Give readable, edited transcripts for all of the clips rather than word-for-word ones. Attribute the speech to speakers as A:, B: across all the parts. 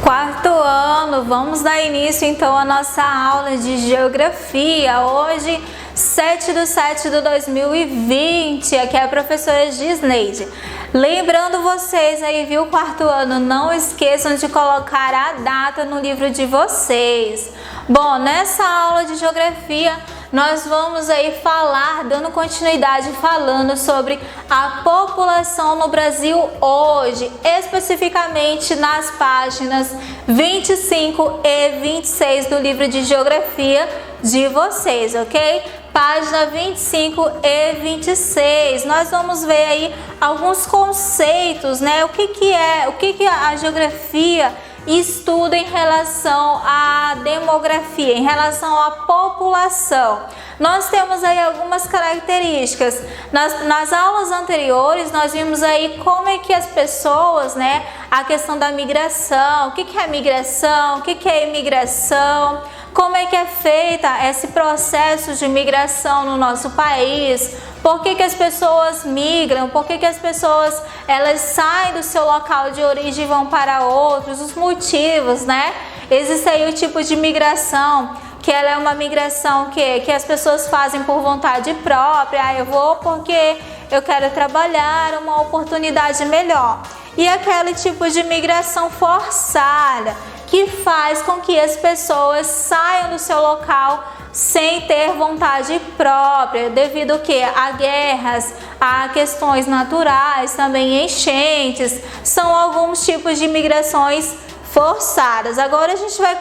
A: Quarto ano, vamos dar início então à nossa aula de Geografia. Hoje, 7/7/2020, aqui é a professora Gisneide. Lembrando vocês aí, viu, quarto ano, não esqueçam de colocar a data no livro de vocês. Bom, nessa aula de Geografia, nós vamos aí falar, dando continuidade, falando sobre a população no Brasil hoje, especificamente nas páginas 25 e 26 do livro de Geografia de vocês, ok? Página 25 e 26, nós vamos ver aí alguns conceitos, né? O que a geografia estuda em relação à demografia, em relação à população. Nós temos aí algumas características. Nas aulas anteriores, nós vimos aí como é que as pessoas, né, a questão da migração, o que é migração, o que é imigração, como é que é feita esse processo de migração no nosso país, por que as pessoas migram, por que as pessoas elas saem do seu local de origem e vão para outros, os motivos, né? Existe aí o tipo de migração, que ela é uma migração que as pessoas fazem por vontade própria, eu vou porque eu quero trabalhar, uma oportunidade melhor. E aquele tipo de migração forçada, que faz com que as pessoas saiam do seu local sem ter vontade própria, devido a guerras, a questões naturais, também enchentes, são alguns tipos de migrações forçadas. Agora a gente vai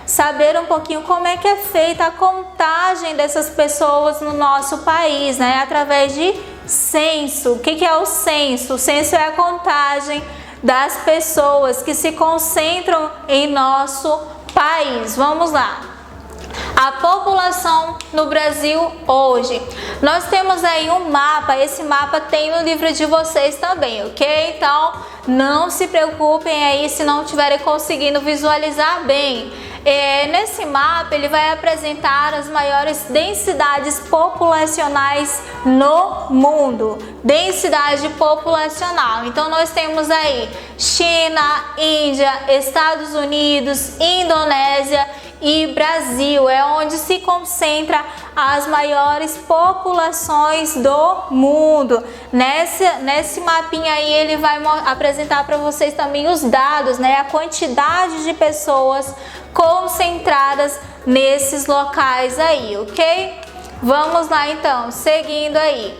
A: saber um pouquinho como é que é feita a contagem dessas pessoas no nosso país, né? Através de censo. O que é o censo? O censo é a contagem das pessoas que se concentram em nosso país. Vamos lá. A população no Brasil hoje. Nós temos aí um mapa, esse mapa tem no livro de vocês também, ok? Então, não se preocupem aí se não estiverem conseguindo visualizar bem. Nesse mapa ele vai apresentar as maiores densidades populacionais no mundo. Densidade populacional. Então nós temos aí China, Índia, Estados Unidos, Indonésia e Brasil. É onde se concentra as maiores populações do mundo. Nesse mapinha aí ele vai apresentar para vocês também os dados, né? A quantidade de pessoas concentradas nesses locais aí, ok? Vamos lá então, seguindo aí.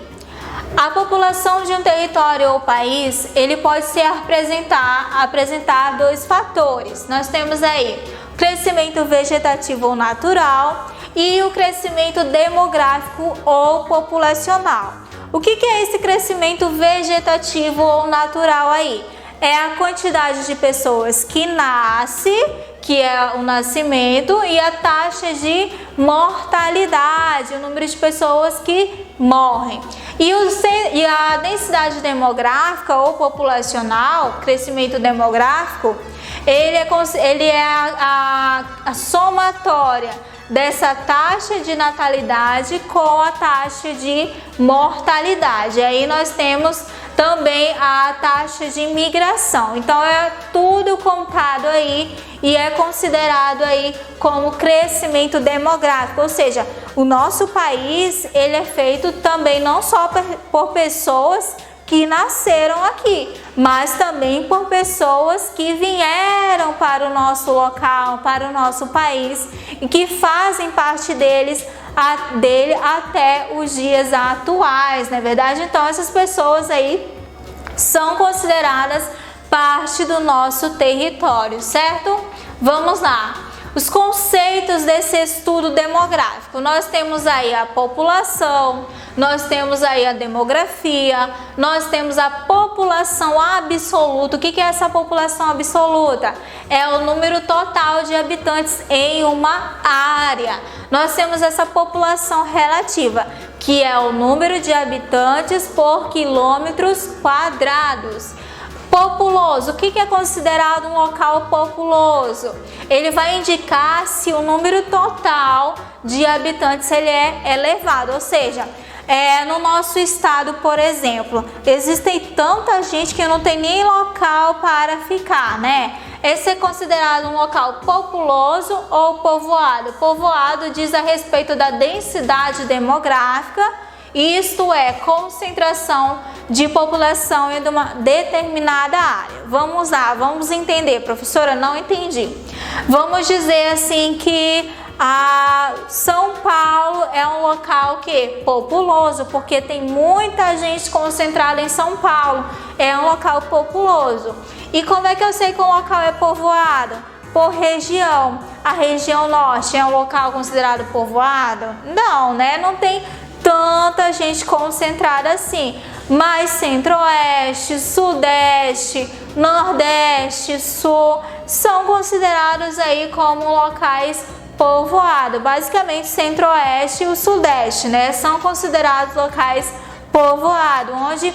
A: A população de um território ou país, ele pode se apresentar dois fatores. Nós temos aí crescimento vegetativo ou natural e o crescimento demográfico ou populacional. O que é esse crescimento vegetativo ou natural aí? É a quantidade de pessoas que nasce, que é o nascimento, e a taxa de mortalidade, o número de pessoas que morrem. E a densidade demográfica ou populacional, crescimento demográfico, ele é a somatória dessa taxa de natalidade com a taxa de mortalidade. Aí nós temos também a taxa de migração. Então é tudo contado aí e é considerado aí como crescimento demográfico, ou seja, o nosso país ele é feito também não só por pessoas que nasceram aqui, mas também por pessoas que vieram para o nosso local, para o nosso país e que fazem parte dele até os dias atuais, não é verdade? Então essas pessoas aí são consideradas parte do nosso território, certo? Vamos lá. Os conceitos desse estudo demográfico. Nós temos aí a população, nós temos aí a demografia, nós temos a população absoluta. O que é essa população absoluta? É o número total de habitantes em uma área. Nós temos essa população relativa, que é o número de habitantes por quilômetros quadrados. Populoso, o que é considerado um local populoso? Ele vai indicar se o número total de habitantes ele é elevado, ou seja, no nosso estado, por exemplo, existem tanta gente que não tem nem local para ficar, né? Esse é considerado um local populoso ou povoado. Povoado diz a respeito da densidade demográfica, isto é, concentração de população em uma determinada área. Vamos lá, vamos entender. Professora, não entendi. Vamos dizer assim que São Paulo é um local populoso, porque tem muita gente concentrada em São Paulo. É um local populoso. E como é que eu sei que um local é povoado? Por região. A região norte é um local considerado povoado? Não, né? Não tem tanta gente concentrada assim. Mas centro-oeste, sudeste, nordeste, sul são considerados aí como locais povoados. Basicamente centro-oeste e o sudeste, né, são considerados locais povoados, onde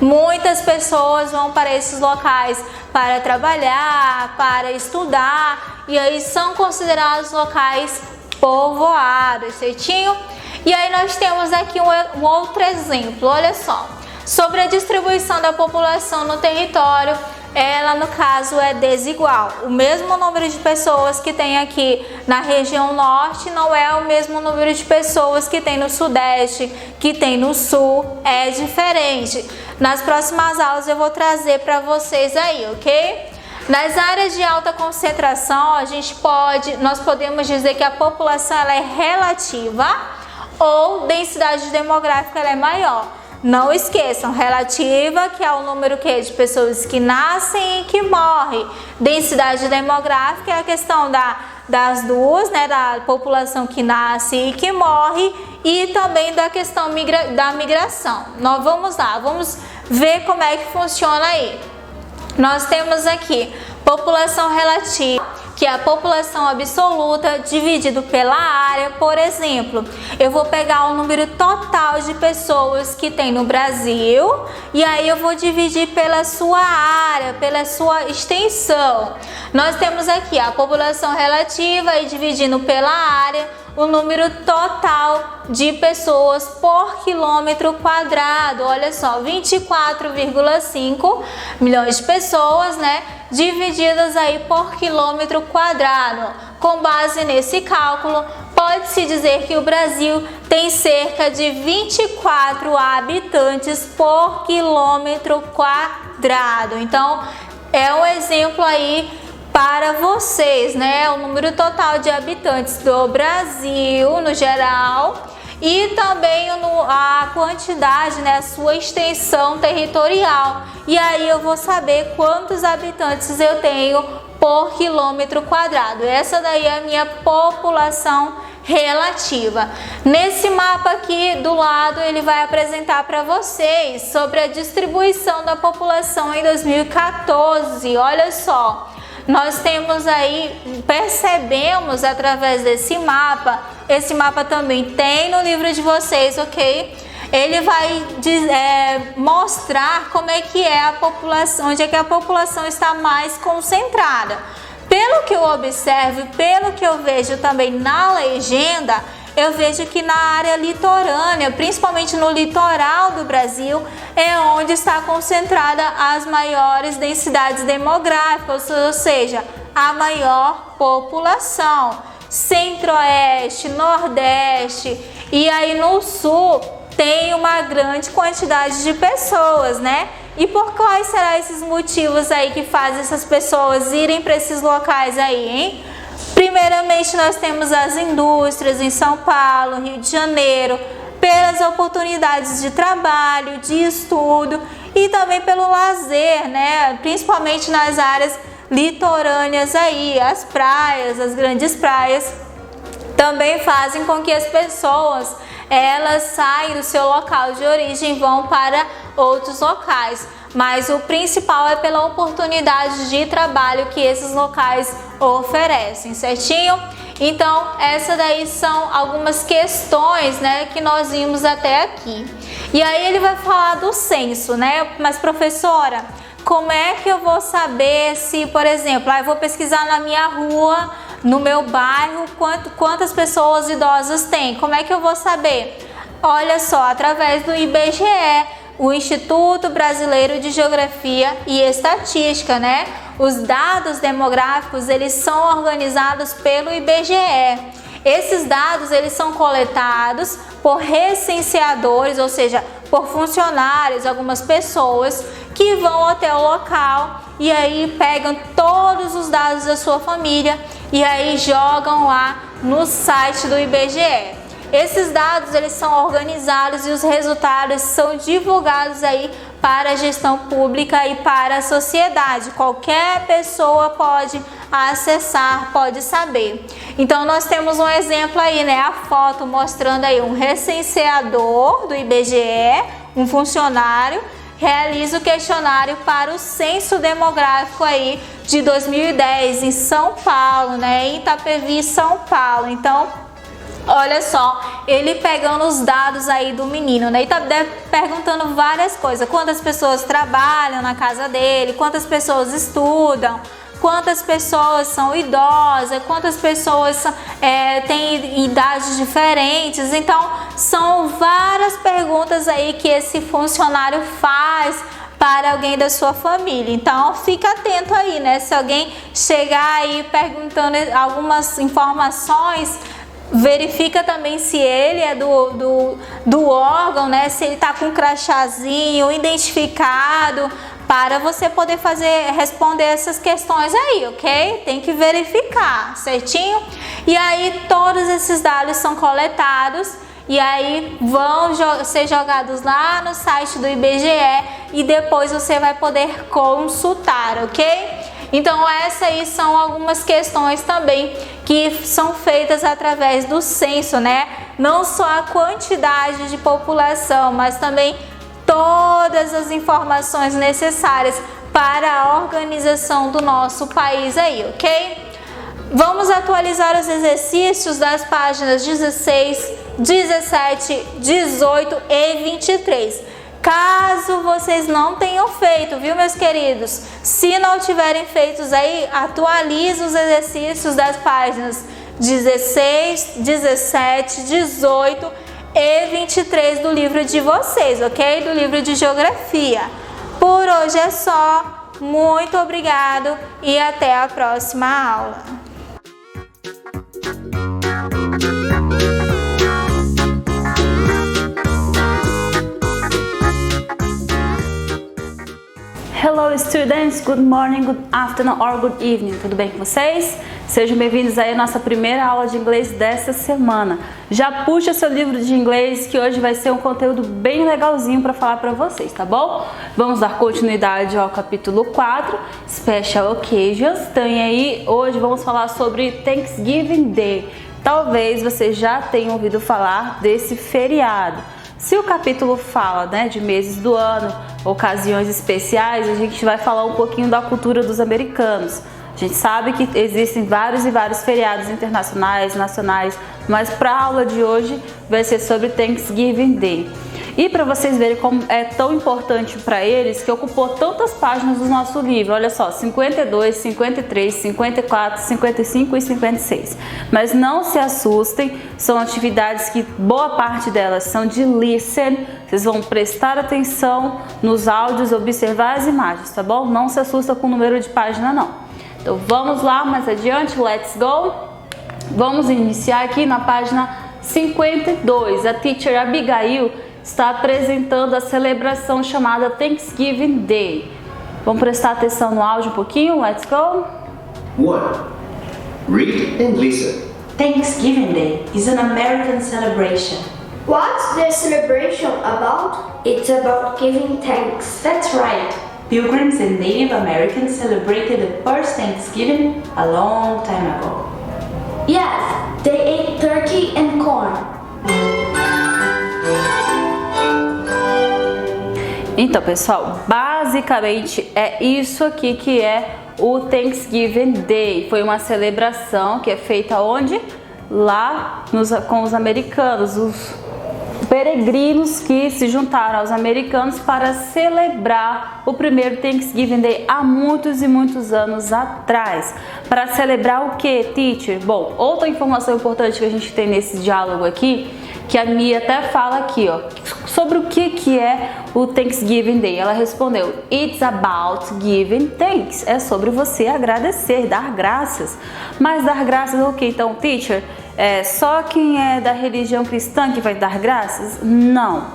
A: muitas pessoas vão para esses locais para trabalhar, para estudar, e aí são considerados locais povoados, certinho? E aí nós temos aqui um outro exemplo, olha só, sobre a distribuição da população no território. Ela, no caso, é desigual. O mesmo número de pessoas que tem aqui na região norte não é o mesmo número de pessoas que tem no sudeste, que tem no sul, é diferente. Nas próximas aulas eu vou trazer para vocês aí, ok? Nas áreas de alta concentração, nós podemos dizer que a população ela é relativa ou densidade demográfica ela é maior. Não esqueçam, relativa, que é o número de pessoas que nascem e que morrem. Densidade demográfica é a questão das duas, né, da população que nasce e que morre, e também da questão da migração. Nós vamos lá, vamos ver como é que funciona aí. Nós temos aqui população relativa, que é a população absoluta dividido pela área. Por exemplo, eu vou pegar o número total de pessoas que tem no Brasil e aí eu vou dividir pela sua área, pela sua extensão. Nós temos aqui a população relativa e dividindo pela área o número total de pessoas por quilômetro quadrado. Olha só, 24,5 milhões de pessoas, né, divididas aí por quilômetro quadrado. Com base nesse cálculo, pode-se dizer que o Brasil tem cerca de 24 habitantes por quilômetro quadrado. Então, é um exemplo aí para vocês, né? O número total de habitantes do Brasil no geral e também a quantidade, né? A sua extensão territorial. E aí eu vou saber quantos habitantes eu tenho por quilômetro quadrado. Essa daí é a minha população relativa. Nesse mapa aqui do lado ele vai apresentar para vocês sobre a distribuição da população em 2014. Olha só. Nós temos aí, percebemos através desse mapa, esse mapa também tem no livro de vocês, ok? Ele vai mostrar como é que é a população, onde é que a população está mais concentrada. Pelo que eu observo, pelo que eu vejo também na legenda, eu vejo que na área litorânea, principalmente no litoral do Brasil, é onde está concentrada as maiores densidades demográficas, ou seja, a maior população. Centro-oeste, nordeste e aí no sul tem uma grande quantidade de pessoas, né? E por quais serão esses motivos aí que fazem essas pessoas irem para esses locais aí, hein? Primeiramente, nós temos as indústrias em São Paulo, Rio de Janeiro, pelas oportunidades de trabalho, de estudo e também pelo lazer, né? Principalmente nas áreas litorâneas aí, as praias, as grandes praias também fazem com que as pessoas elas saem do seu local de origem e vão para outros locais. Mas o principal é pela oportunidade de trabalho que esses locais oferecem, certinho? Então, essa daí são algumas questões, né, que nós vimos até aqui. E aí ele vai falar do censo, né? Mas professora, como é que eu vou saber se, por exemplo, eu vou pesquisar na minha rua, no meu bairro, quantas pessoas idosas tem? Como é que eu vou saber? Olha só, através do IBGE, o Instituto Brasileiro de Geografia e Estatística, né? Os dados demográficos, eles são organizados pelo IBGE. Esses dados, eles são coletados por recenseadores, ou seja, por funcionários, algumas pessoas que vão até o local e aí pegam todos os dados da sua família e aí jogam lá no site do IBGE. Esses dados, eles são organizados e os resultados são divulgados aí para a gestão pública e para a sociedade. Qualquer pessoa pode acessar, pode saber. Então nós temos um exemplo aí, né? A foto mostrando aí um recenseador do IBGE, um funcionário, realiza o questionário para o censo demográfico aí de 2010 em São Paulo, né? Em Itapevi, São Paulo. Então, olha só, ele pegando os dados aí do menino, né? E tá perguntando várias coisas. Quantas pessoas trabalham na casa dele, quantas pessoas estudam, quantas pessoas são idosas, quantas pessoas têm idades diferentes. Então, são várias perguntas aí que esse funcionário faz para alguém da sua família. Então, fica atento aí, né? Se alguém chegar aí perguntando algumas informações, verifica também se ele é do órgão, né? Se ele está com um crachazinho identificado, para você poder responder essas questões aí, ok? Tem que verificar, certinho? E aí todos esses dados são coletados e aí vão ser jogados lá no site do IBGE e depois você vai poder consultar, ok? Então essas aí são algumas questões também que são feitas através do censo, né? Não só a quantidade de população, mas também todas as informações necessárias para a organização do nosso país aí, ok? Vamos atualizar os exercícios das páginas 16, 17, 18 e 23. Caso vocês não tenham feito, viu, meus queridos? Se não tiverem feitos aí, atualize os exercícios das páginas 16, 17, 18 e 23 do livro de vocês, ok? Do livro de Geografia. Por hoje é só. Muito obrigado e até a próxima aula.
B: Hello students, good morning, good afternoon or good evening, tudo bem com vocês? Sejam bem-vindos aí à nossa primeira aula de inglês dessa semana. Já puxa seu livro de inglês que hoje vai ser um conteúdo bem legalzinho para falar para vocês, tá bom? Vamos dar continuidade ao capítulo 4, Special Occasions. Tem aí, hoje vamos falar sobre Thanksgiving Day. Talvez vocês já tenham ouvido falar desse feriado. Se o capítulo fala, né, de meses do ano, ocasiões especiais, a gente vai falar um pouquinho da cultura dos americanos. A gente sabe que existem vários e vários feriados internacionais, nacionais, mas para a aula de hoje vai ser sobre Thanksgiving Day. E para vocês verem como é tão importante para eles, que ocupou tantas páginas do nosso livro, olha só, 52, 53, 54, 55 e 56. Mas não se assustem, são atividades que boa parte delas são de listen, vocês vão prestar atenção nos áudios, observar as imagens, tá bom? Não se assusta com o número de página não. Então vamos lá, mais adiante, let's go! Vamos iniciar aqui na página 52, a teacher Abigail está apresentando a celebração chamada Thanksgiving Day. Vamos prestar atenção no áudio um pouquinho? Let's go!
C: 1. Read and listen.
D: Thanksgiving Day is an American celebration.
E: What's the celebration about?
D: It's about giving thanks. That's right. Pilgrims and Native Americans celebrated the first Thanksgiving a long time ago.
E: Yes, they ate turkey and corn.
B: Então, pessoal, basicamente é isso aqui que é o Thanksgiving Day. Foi uma celebração que é feita onde? Lá com os americanos, os peregrinos que se juntaram aos americanos para celebrar o primeiro Thanksgiving Day há muitos e muitos anos atrás. Para celebrar o que, teacher? Bom, outra informação importante que a gente tem nesse diálogo aqui, que a Mia até fala aqui, ó, sobre o que é o Thanksgiving Day. Ela respondeu: It's about giving thanks. É sobre você agradecer, dar graças. Mas dar graças o que então, teacher? É só quem é da religião cristã que vai dar graças? Não.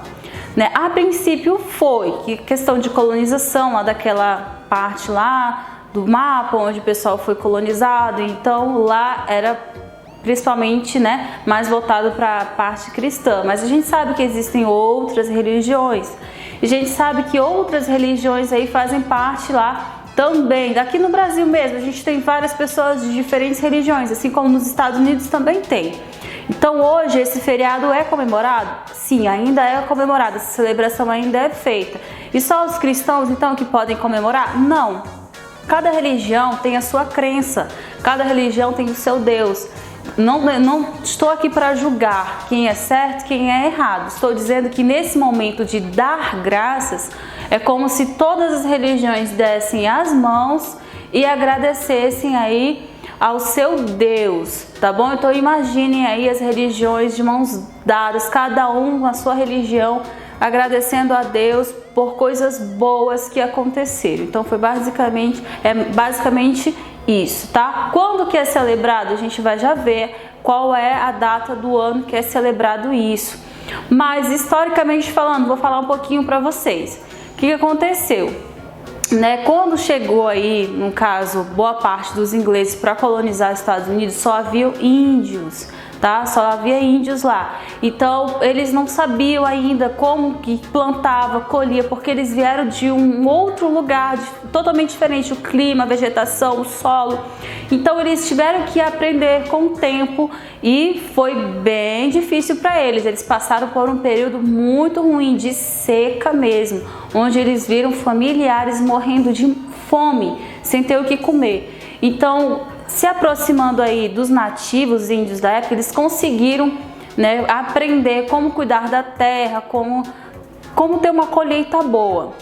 B: Né? A princípio foi que questão de colonização lá daquela parte lá do mapa onde o pessoal foi colonizado, então lá era principalmente, né, mais voltado para a parte cristã. Mas a gente sabe que existem outras religiões. E a gente sabe que outras religiões aí fazem parte lá também. Daqui no Brasil mesmo, a gente tem várias pessoas de diferentes religiões, assim como nos Estados Unidos também tem. Então hoje esse feriado é comemorado? Sim, ainda é comemorado, essa celebração ainda é feita. E só os cristãos então que podem comemorar? Não. Cada religião tem a sua crença, cada religião tem o seu Deus. Não estou aqui para julgar quem é certo e quem é errado. Estou dizendo que nesse momento de dar graças, é como se todas as religiões dessem as mãos e agradecessem aí ao seu Deus, tá bom? Então imaginem aí as religiões de mãos dadas, cada um com a sua religião, agradecendo a Deus por coisas boas que aconteceram. Então foi basicamente isso, tá? Quando que é celebrado, a gente vai já ver qual é a data do ano que é celebrado isso. Mas historicamente falando, vou falar um pouquinho para vocês. O que aconteceu? Né? Quando chegou aí, no caso, boa parte dos ingleses para colonizar os Estados Unidos, só havia índios. Tá? Só havia índios lá, então eles não sabiam ainda como que plantava, colhia, porque eles vieram de um outro lugar totalmente diferente, o clima, a vegetação, o solo. Então eles tiveram que aprender com o tempo e foi bem difícil para eles. Eles passaram por um período muito ruim, de seca mesmo, onde eles viram familiares morrendo de fome, sem ter o que comer. Então, se aproximando aí dos nativos índios da época, eles conseguiram, né, aprender como cuidar da terra, como ter uma colheita boa.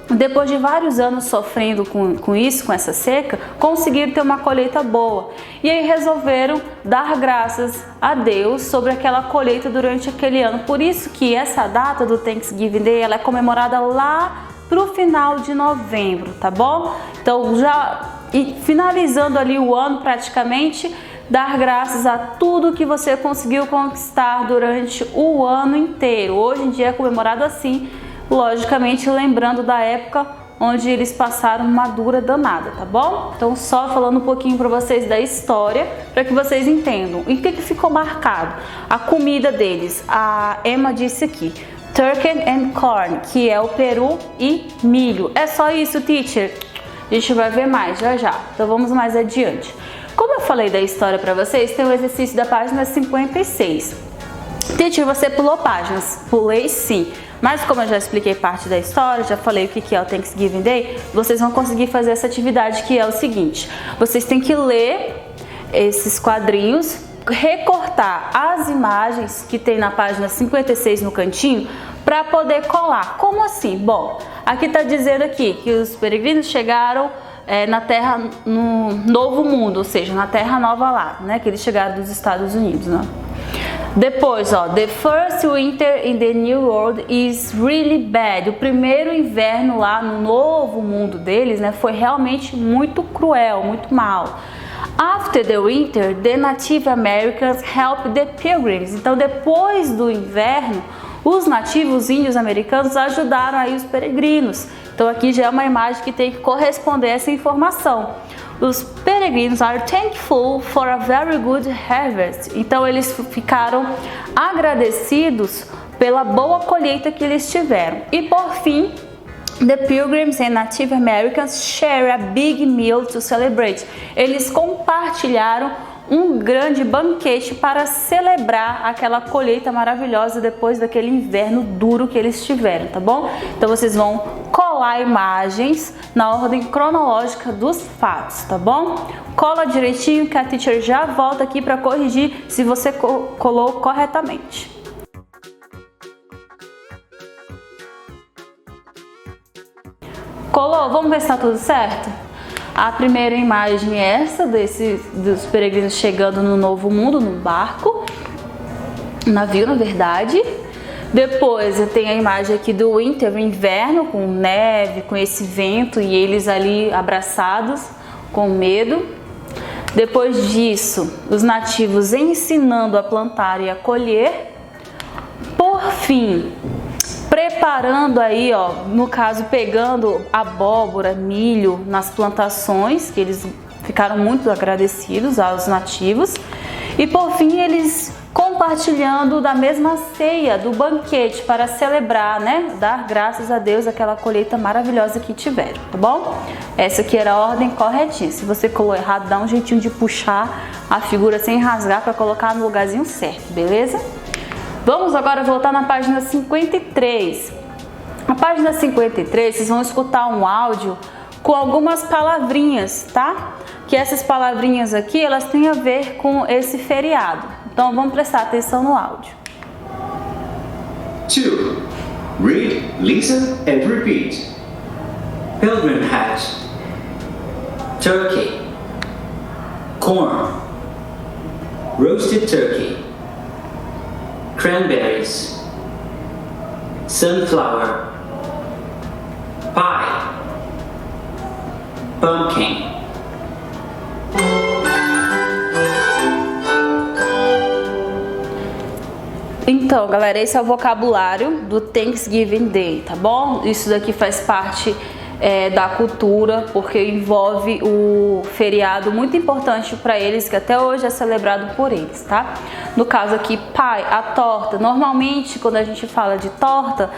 B: Depois de vários anos sofrendo com isso, com essa seca, conseguiram ter uma colheita boa. E aí resolveram dar graças a Deus sobre aquela colheita durante aquele ano. Por isso que essa data do Thanksgiving Day, ela é comemorada lá pro final de novembro, tá bom? Então e finalizando ali o ano praticamente, dar graças a tudo que você conseguiu conquistar durante o ano inteiro. Hoje em dia é comemorado assim, logicamente lembrando da época onde eles passaram uma dura danada, tá bom? Então só falando um pouquinho para vocês da história, para que vocês entendam. E o que ficou marcado? A comida deles, a Emma disse aqui, turkey and corn, que é o peru e milho. É só isso, teacher? A gente vai ver mais já. Então vamos mais adiante. Como eu falei da história para vocês, tem o exercício da página 56. Teacher, você pulou páginas? Pulei sim. Mas como eu já expliquei parte da história, já falei o que é o Thanksgiving Day, vocês vão conseguir fazer essa atividade, que é o seguinte. Vocês têm que ler esses quadrinhos, recortar as imagens que tem na página 56 no cantinho, para poder colar. Como assim? Bom, aqui está dizendo aqui que os peregrinos chegaram na Terra, no Novo Mundo, ou seja, na Terra Nova lá, né? Que eles chegaram dos Estados Unidos, né? Depois, ó, the first winter in the New World is really bad. O primeiro inverno lá no Novo Mundo deles, né, foi realmente muito cruel, muito mal. After the winter, the Native Americans helped the Pilgrims. Então, depois do inverno, os nativos índios americanos ajudaram aí os peregrinos. Então aqui já é uma imagem que tem que corresponder a essa informação. Os peregrinos are thankful for a very good harvest. Então eles ficaram agradecidos pela boa colheita que eles tiveram. E por fim, the Pilgrims and Native Americans share a big meal to celebrate. Eles compartilharam um grande banquete para celebrar aquela colheita maravilhosa depois daquele inverno duro que eles tiveram, tá bom? Então vocês vão colar imagens na ordem cronológica dos fatos, tá bom? Cola direitinho que a teacher já volta aqui para corrigir se você colou corretamente. Colou? Vamos ver se tá tudo certo? A primeira imagem é essa dos peregrinos chegando no Novo Mundo, no barco, navio na verdade. Depois tem a imagem aqui do winter, o inverno, com neve, com esse vento e eles ali abraçados, com medo. Depois disso, os nativos ensinando a plantar e a colher. Por fim, preparando aí, ó, no caso, pegando abóbora, milho nas plantações, que eles ficaram muito agradecidos aos nativos. E por fim, eles compartilhando da mesma ceia, do banquete, para celebrar, né? Dar graças a Deus aquela colheita maravilhosa que tiveram, tá bom? Essa aqui era a ordem corretinha. Se você colou errado, dá um jeitinho de puxar a figura sem rasgar para colocar no lugarzinho certo, beleza? Vamos agora voltar na página 53. Na página 53, vocês vão escutar um áudio com algumas palavrinhas, tá? Que essas palavrinhas aqui, elas têm a ver com esse feriado. Então, vamos prestar atenção no áudio.
C: 2. Read, listen, and repeat.
F: Pilgrim hat, turkey, corn, roasted turkey, cranberries, sunflower, pie, pumpkin.
B: Então, galera, esse é o vocabulário do Thanksgiving Day, tá bom? Isso daqui faz parte da cultura, porque envolve o feriado muito importante para eles, que até hoje é celebrado por eles, tá? No caso aqui, pie, a torta. Normalmente, quando a gente fala de torta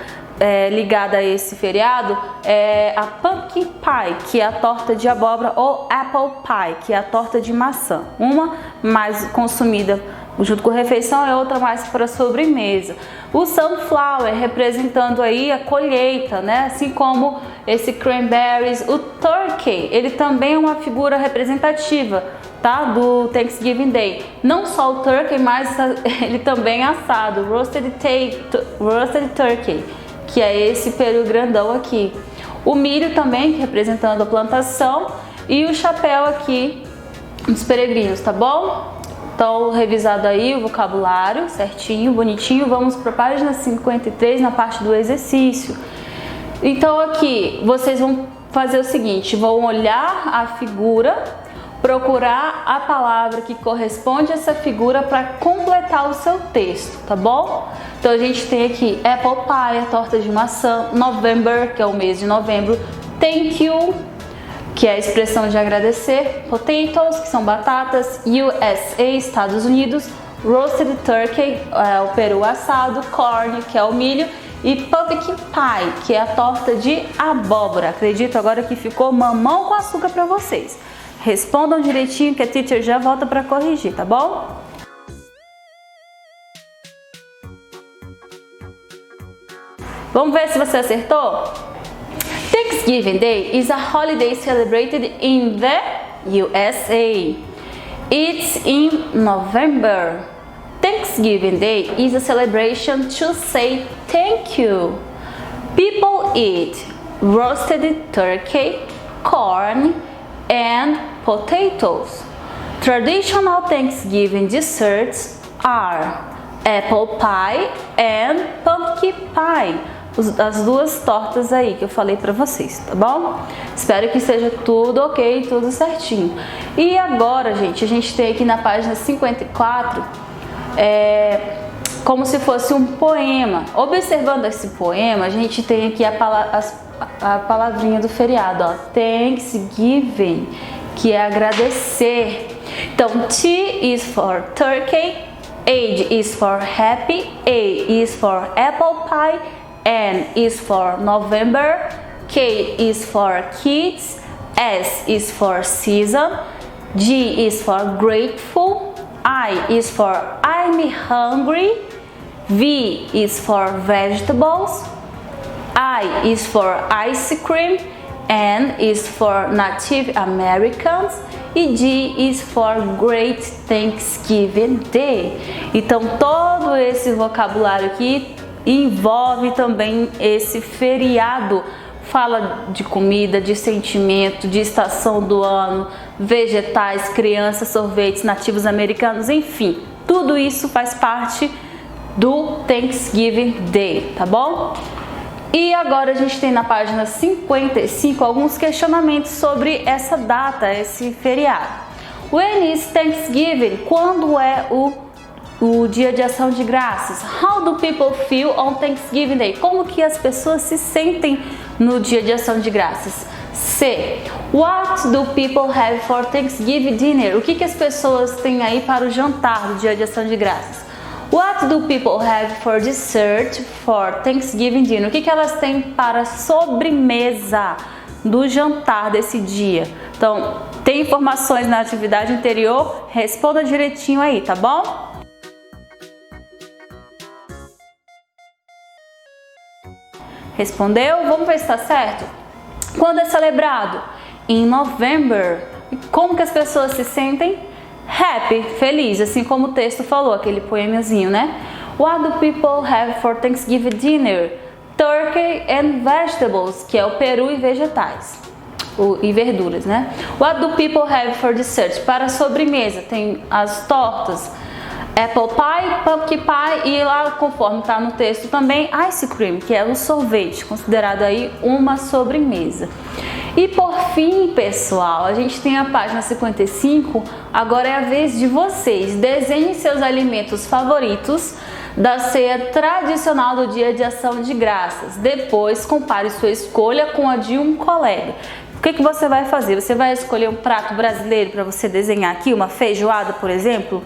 B: ligada a esse feriado, é a pumpkin pie, que é a torta de abóbora, ou apple pie, que é a torta de maçã. Uma mais consumida junto com a refeição, é outra mais para sobremesa. O sunflower representando aí a colheita, né? Assim como esse cranberries. O turkey, ele também é uma figura representativa, tá? Do Thanksgiving Day. Não só o turkey, mas ele também é assado. Roasted turkey, que é esse peru grandão aqui. O milho também, representando a plantação. E o chapéu aqui dos peregrinos, tá bom? Então, revisado aí o vocabulário, certinho, bonitinho. Vamos para a página 53, na parte do exercício. Então, aqui, vocês vão fazer o seguinte, vão olhar a figura, procurar a palavra que corresponde a essa figura para completar o seu texto, tá bom? Então, a gente tem aqui apple pie, a torta de maçã, November, que é o mês de novembro, thank you, que é a expressão de agradecer, potatoes, que são batatas, USA, Estados Unidos, roasted turkey, o peru assado, corn, que é o milho, e pumpkin pie, que é a torta de abóbora. Acredito agora que ficou mamão com açúcar para vocês. Respondam direitinho que a teacher já volta para corrigir, tá bom? Vamos ver se você acertou? Thanksgiving Day is a holiday celebrated in the USA. It's in November. Thanksgiving Day is a celebration to say thank you. People eat roasted turkey, corn, and potatoes. Traditional Thanksgiving desserts are apple pie and pumpkin pie. As duas tortas aí que eu falei pra vocês, tá bom? Espero que seja tudo ok, tudo certinho. E agora, gente, a gente tem aqui na página 54 como se fosse um poema. Observando esse poema, a gente tem aqui a palavrinha do feriado, ó, Thanksgiving, que é agradecer. Então, T is for turkey, H is for happy, A is for apple pie, N is for November, K is for kids, S is for season, G is for grateful. I is for I'm hungry. V is for vegetables. I is for ice cream. N is for Native Americans. E G is for Great Thanksgiving Day. Então todo esse vocabulário aqui envolve também esse feriado. Fala de comida, de sentimento, de estação do ano, vegetais, crianças, sorvetes, nativos americanos, enfim. Tudo isso faz parte do Thanksgiving Day, tá bom? E agora a gente tem na página 55 alguns questionamentos sobre essa data, esse feriado. When is Thanksgiving? Quando é o dia de ação de graças? How do people feel on Thanksgiving Day? Como que as pessoas se sentem no dia de ação de graças? C. What do people have for Thanksgiving dinner? O que as pessoas têm aí para o jantar do dia de ação de graças? What do people have for dessert for Thanksgiving dinner? O que elas têm para sobremesa do jantar desse dia? Então, tem informações na atividade anterior? Responda direitinho aí, tá bom? Respondeu? Vamos ver se está certo? Quando é celebrado? In November. E como que as pessoas se sentem? Happy, feliz, assim como o texto falou, aquele poemazinho, né? What do people have for Thanksgiving dinner? Turkey and vegetables, que é o peru e vegetais. E verduras, né? What do people have for dessert? Para sobremesa, tem as tortas. Apple pie, pumpkin pie e lá, conforme está no texto também, ice cream, que é um sorvete, considerado aí uma sobremesa. E por fim, pessoal, a gente tem a página 55, agora é a vez de vocês. Desenhem seus alimentos favoritos da ceia tradicional do dia de ação de graças. Depois, compare sua escolha com a de um colega. O que você vai fazer? Você vai escolher um prato brasileiro para você desenhar aqui, uma feijoada, por exemplo?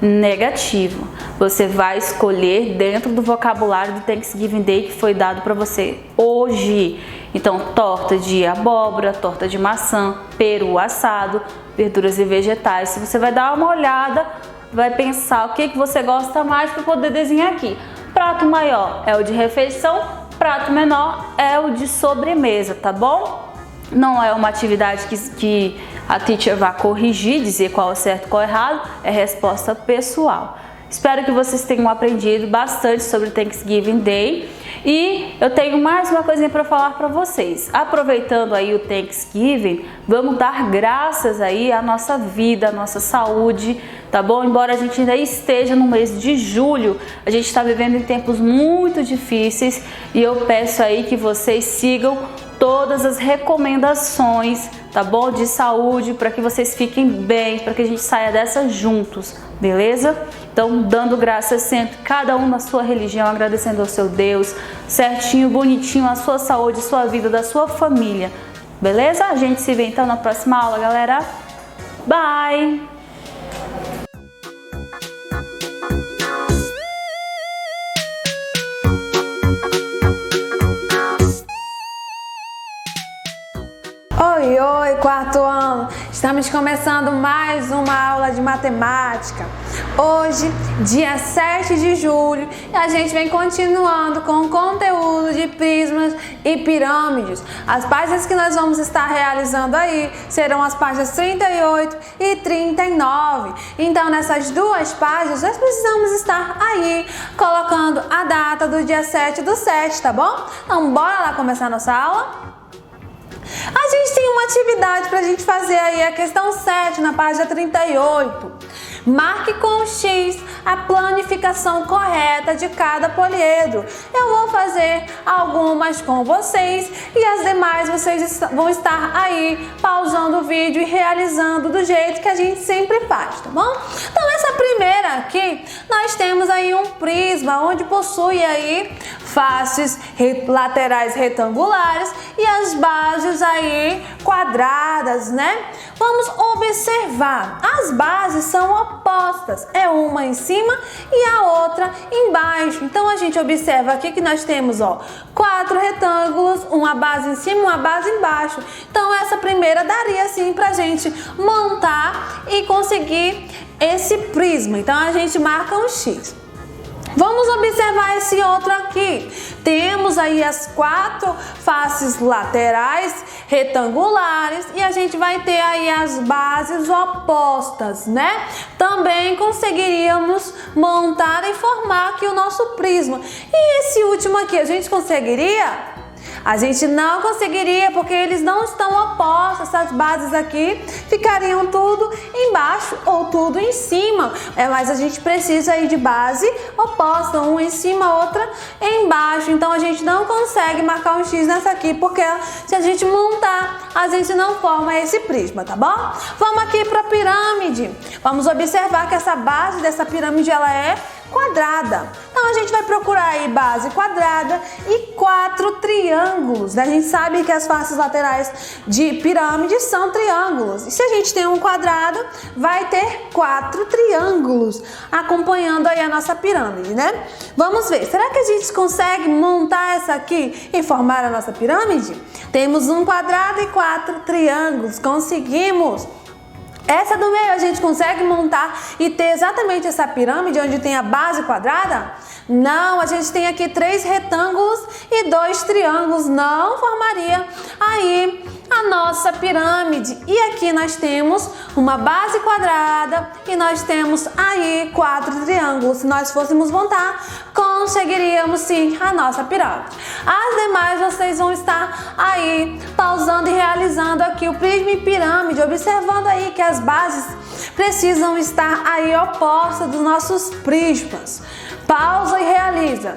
B: Negativo. Você vai escolher dentro do vocabulário do Thanksgiving Day que foi dado para você hoje. Então, torta de abóbora, torta de maçã, peru assado, verduras e vegetais. Se você vai dar uma olhada, vai pensar o que você gosta mais para poder desenhar aqui. Prato maior é o de refeição, prato menor é o de sobremesa, tá bom? Não é uma atividade que a teacher vai corrigir, dizer qual é certo e qual é errado, é resposta pessoal. Espero que vocês tenham aprendido bastante sobre Thanksgiving Day e eu tenho mais uma coisinha para falar para vocês. Aproveitando aí o Thanksgiving, vamos dar graças aí à nossa vida, à nossa saúde, tá bom? Embora a gente ainda esteja no mês de julho, a gente está vivendo em tempos muito difíceis e eu peço aí que vocês sigam todas as recomendações, tá bom? De saúde, para que vocês fiquem bem, para que a gente saia dessa juntos, beleza? Então, dando graças sempre, cada um na sua religião, agradecendo ao seu Deus, certinho, bonitinho, a sua saúde, sua vida, da sua família, beleza? A gente se vê então na próxima aula, galera. Bye!
G: Oi, oi, quarto ano! Estamos começando mais uma aula de matemática. Hoje, dia 7 de julho, a gente vem continuando com o conteúdo de prismas e pirâmides. As páginas que nós vamos estar realizando aí serão as páginas 38 e 39. Então, nessas duas páginas, nós precisamos estar aí colocando a data do dia 7/7, tá bom? Então, bora lá começar a nossa aula? A gente tem uma atividade para a gente fazer aí, a questão 7, na página 38. Marque com o X a planificação correta de cada poliedro. Eu vou fazer algumas com vocês e as demais vocês vão estar aí pausando o vídeo e realizando do jeito que a gente sempre faz, tá bom? Então, essa primeira aqui, nós temos aí um prisma onde possui aí faces laterais retangulares e as bases aí quadradas, né? Vamos observar, as bases são opostas, é uma em cima e a outra embaixo. Então a gente observa aqui que nós temos, ó, 4 retângulos, uma base em cima e uma base embaixo. Então essa primeira daria sim pra gente montar e conseguir esse prisma. Então a gente marca um X. Vamos observar esse outro aqui. Temos aí as 4 faces laterais retangulares e a gente vai ter aí as bases opostas, né? Também conseguiríamos montar e formar aqui o nosso prisma. E esse último aqui, a gente conseguiria? A gente não conseguiria porque eles não estão opostos. Essas bases aqui ficariam tudo embaixo ou tudo em cima. Mas a gente precisa aí de base oposta, uma em cima, outra embaixo. Então a gente não consegue marcar um X nessa aqui porque se a gente montar, a gente não forma esse prisma, tá bom? Vamos aqui para a pirâmide. Vamos observar que essa base dessa pirâmide ela é quadrada. Então a gente vai procurar aí base quadrada e 4 triângulos, né? A gente sabe que as faces laterais de pirâmide são triângulos. E se a gente tem um quadrado, vai ter 4 triângulos acompanhando aí a nossa pirâmide, né? Vamos ver, será que a gente consegue montar essa aqui e formar a nossa pirâmide? Temos um quadrado e 4 triângulos, conseguimos! Essa do meio a gente consegue montar e ter exatamente essa pirâmide onde tem a base quadrada? Não, a gente tem aqui 3 retângulos e 2 triângulos, não formaria aí a nossa pirâmide. E aqui nós temos uma base quadrada e nós temos aí 4 triângulos. Se nós fôssemos montar, conseguiríamos sim a nossa pirâmide. As demais vocês vão estar aí pausando e realizando aqui o prisma e pirâmide, observando aí que as bases precisam estar aí opostas dos nossos prismas. Pausa e realiza.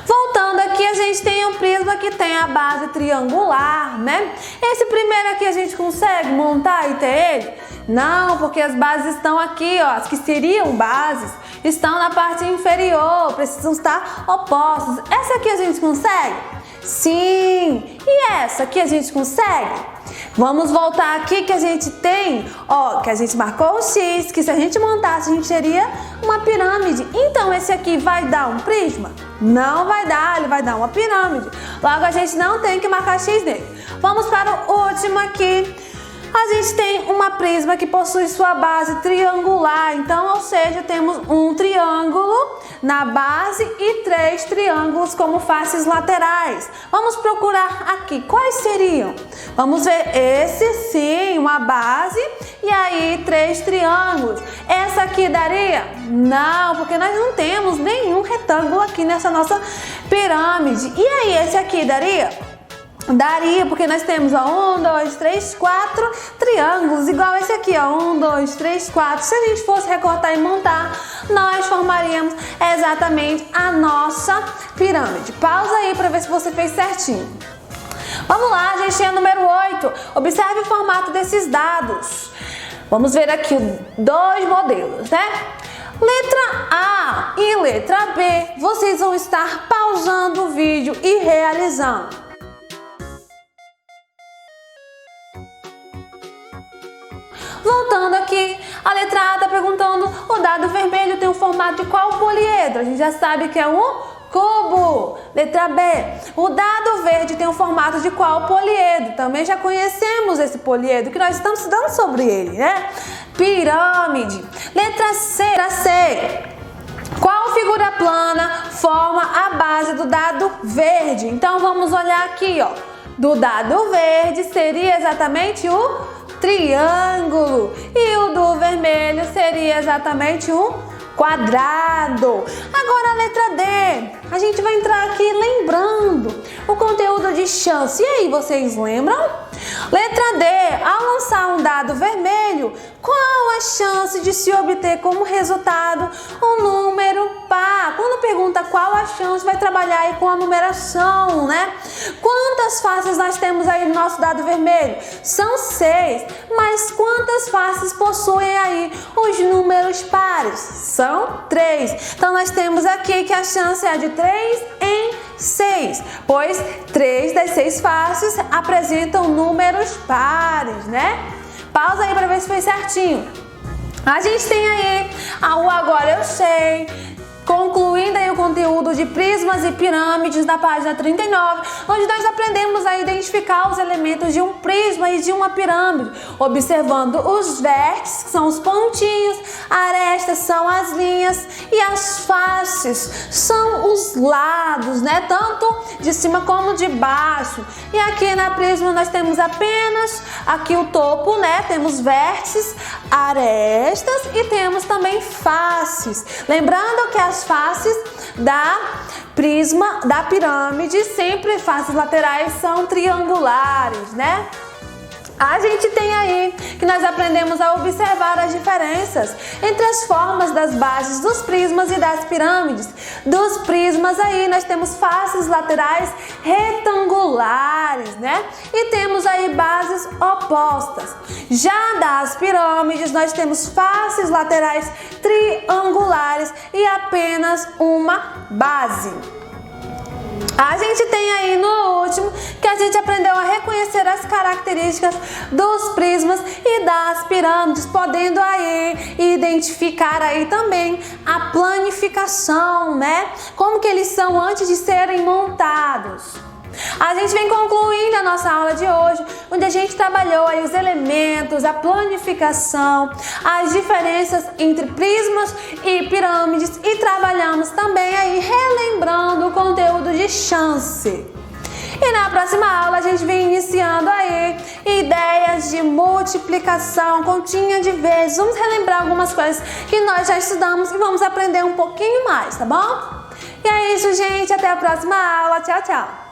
G: Voltando aqui, a gente tem um prisma que tem a base triangular, né? Esse primeiro aqui a gente consegue montar e ter ele? Não, porque as bases estão aqui, ó, as que seriam bases estão na parte inferior, precisam estar opostas. Essa aqui a gente consegue? Sim! E essa aqui a gente consegue? Vamos voltar aqui que a gente tem, ó, que a gente marcou o X, que se a gente montasse a gente teria uma pirâmide. Então esse aqui vai dar um prisma? Não vai dar, ele vai dar uma pirâmide. Logo a gente não tem que marcar X nele. Vamos para o último aqui. A gente tem uma prisma que possui sua base triangular, então, ou seja, temos um triângulo na base e 3 triângulos como faces laterais. Vamos procurar aqui, quais seriam? Vamos ver, esse sim, uma base e aí 3 triângulos. Essa aqui daria? Não, porque nós não temos nenhum retângulo aqui nessa nossa pirâmide. E aí, esse aqui daria? Daria, porque nós temos 1, 2, 3, 4 triângulos, igual esse aqui, ó, 1, 2, 3, 4. Se a gente fosse recortar e montar, nós formaríamos exatamente a nossa pirâmide. Pausa aí para ver se você fez certinho. Vamos lá, a gente tem o número 8. Observe o formato desses dados. Vamos ver aqui 2 modelos, né? Letra A e letra B, vocês vão estar pausando o vídeo e realizando. Voltando aqui, a letra A está perguntando, o dado vermelho tem o formato de qual poliedro? A gente já sabe que é um cubo. Letra B, o dado verde tem o formato de qual poliedro? Também já conhecemos esse poliedro, que nós estamos estudando sobre ele, né? Pirâmide. Letra C, qual figura plana forma a base do dado verde? Então vamos olhar aqui, ó. Do dado verde seria exatamente o triângulo e o do vermelho seria exatamente um quadrado. Agora a letra D, a gente vai entrar aqui lembrando o conteúdo de chance. E aí, vocês lembram? Letra D, ao lançar um dado vermelho, qual a chance de se obter como resultado um número par. Quando pergunta qual a chance, vai trabalhar aí com a numeração, né? Quantas faces nós temos aí no nosso dado vermelho? São 6, mas quantas faces possuem aí os números pares? São 3. Então nós temos aqui que a chance é de 3 em 6, pois 3 das 6 faces apresentam números pares, né? Pausa aí para ver se foi certinho. A gente tem aí o Agora Eu Sei, concluindo aí o conteúdo de prismas e pirâmides na página 39, onde nós aprendemos a identificar os elementos de um prisma e de uma pirâmide, observando os vértices, que são os pontinhos, arestas são as linhas e as faces são os lados, né? Tanto de cima como de baixo. E aqui na prisma nós temos apenas aqui o topo, né? Temos vértices, arestas e temos também faces. Lembrando que as faces da pirâmide, sempre faces laterais, são triangulares, né? A gente tem aí que nós aprendemos a observar as diferenças entre as formas das bases dos prismas e das pirâmides. Dos prismas aí nós temos faces laterais retangulares, né? E temos aí bases opostas. Já das pirâmides nós temos faces laterais triangulares e apenas uma base. A gente tem aí no último que a gente aprendeu a reconhecer as características dos prismas e das pirâmides, podendo aí identificar aí também a planificação, né? Como que eles são antes de serem montados. A gente vem concluindo a nossa aula de hoje, onde a gente trabalhou aí os elementos, a planificação, as diferenças entre prismas e pirâmides e trabalhamos também aí relembrando o conteúdo de chance. E na próxima aula a gente vem iniciando aí ideias de multiplicação, continha de vezes. Vamos relembrar algumas coisas que nós já estudamos e vamos aprender um pouquinho mais, tá bom? E é isso, gente. Até a próxima aula. Tchau, tchau.